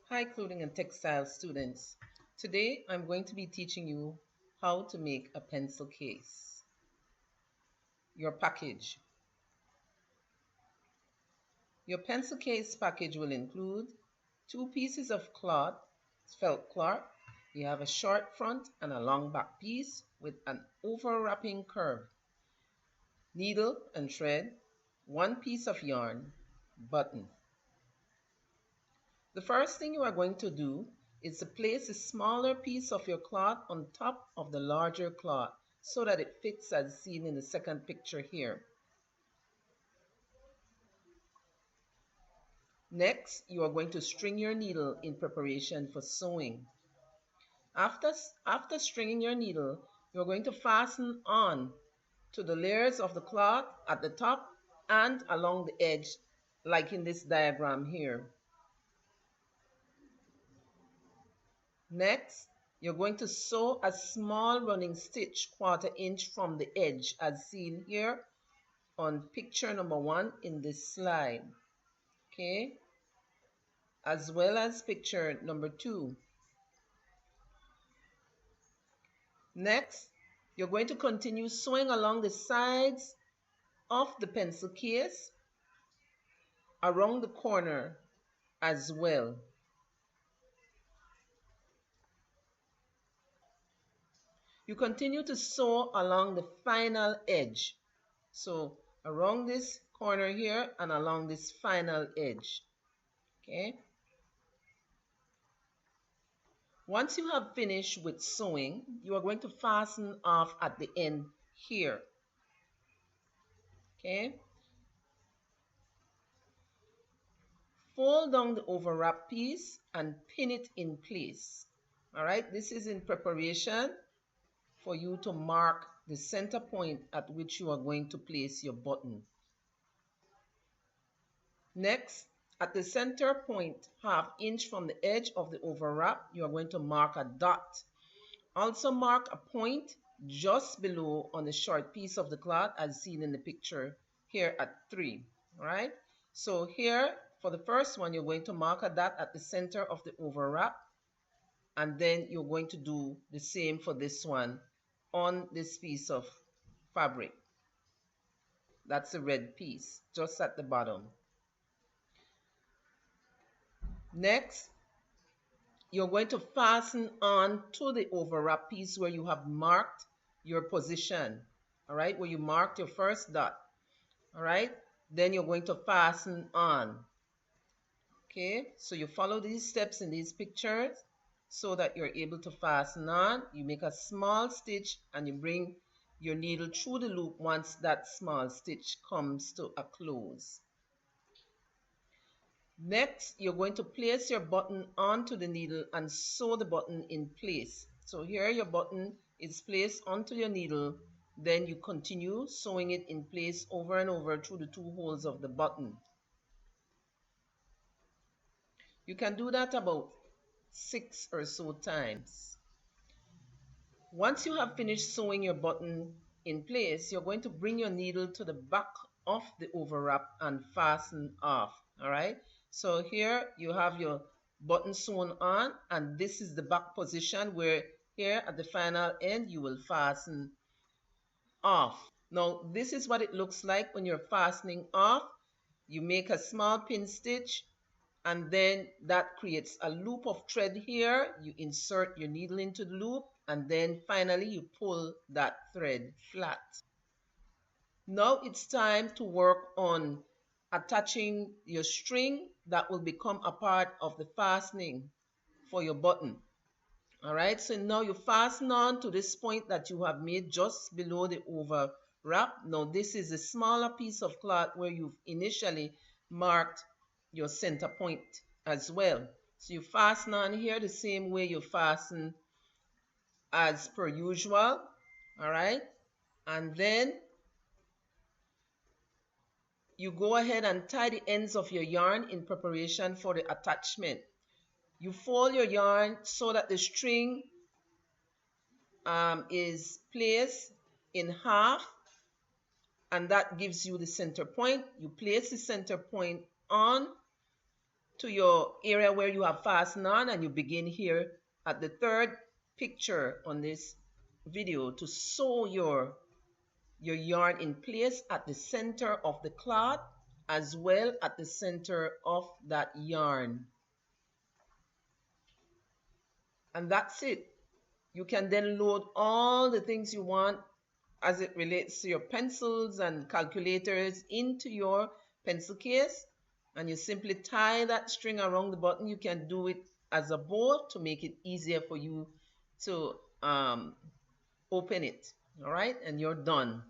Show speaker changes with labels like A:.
A: Hi, clothing and textile students. Today I'm going to be teaching you how to make a pencil case. Your package. Your pencil case package will include 2 pieces of cloth, felt cloth. You have a short front and a long back piece with an overlapping curve, needle and thread, 1 piece of yarn, button. The first thing you are going to do is to place a smaller piece of your cloth on top of the larger cloth so that it fits as seen in the second picture here. Next, you are going to string your needle in preparation for sewing. After stringing your needle, you are going to fasten on to the layers of the cloth at the top and along the edge, like in this diagram here. Next, you're going to sew a small running stitch 1/4 inch from the edge as seen here on picture number 1 in this slide, okay, as well as picture number 2. Next, you're going to continue sewing along the sides of the pencil case around the corner as well. You continue to sew along the final edge. So around this corner here and along this final edge. Okay. Once you have finished with sewing, you are going to fasten off at the end here. Okay. Fold down the overwrap piece and pin it in place. All right, this is in preparation for you to mark the center point at which you are going to place your button. Next, at the center point, 1/2 inch from the edge of the overwrap, you are going to mark a dot. Also mark a point just below on the short piece of the cloth as seen in the picture here at 3. All right, so here for the first one, you're going to mark a dot at the center of the overwrap, and then you're going to do the same for this one on this piece of fabric. That's the red piece just at the bottom. Next, you're going to fasten on to the overwrap piece where you have marked your position, all right, where you marked your first dot, all right, then you're going to fasten on. Okay, so you follow these steps in these pictures so that you're able to fasten on. You make a small stitch and you bring your needle through the loop once that small stitch comes to a close. Next, you're going to place your button onto the needle and sew the button in place. So here your button is placed onto your needle, then you continue sewing it in place over and over through the 2 holes of the button. You can do that about 6 or so times. Once you have finished sewing your button in place, you're going to bring your needle to the back of the overwrap and fasten off, all right? So here you have your button sewn on, and this is the back position where here at the final end you will fasten off. Now this is what it looks like when you're fastening off. You make a small pin stitch, and then that creates a loop of thread here. You insert your needle into the loop, and then finally you pull that thread flat. Now it's time to work on attaching your string that will become a part of the fastening for your button. All right, so now you fasten on to this point that you have made just below the overwrap. Now this is a smaller piece of cloth where you've initially marked your center point as well. So you fasten on here the same way you fasten as per usual. All right, and then you go ahead and tie the ends of your yarn in preparation for the attachment. You fold your yarn so that the string is placed in half, and that gives you the center point. You place the center point on to your area where you have fastened on, and you begin here at the third picture on this video to sew your yarn in place at the center of the cloth as well at the center of that yarn. And that's it. You can then load all the things you want as it relates to your pencils and calculators into your pencil case, and you simply tie that string around the button. You can do it as a bow to make it easier for you to open it. All right, and you're done.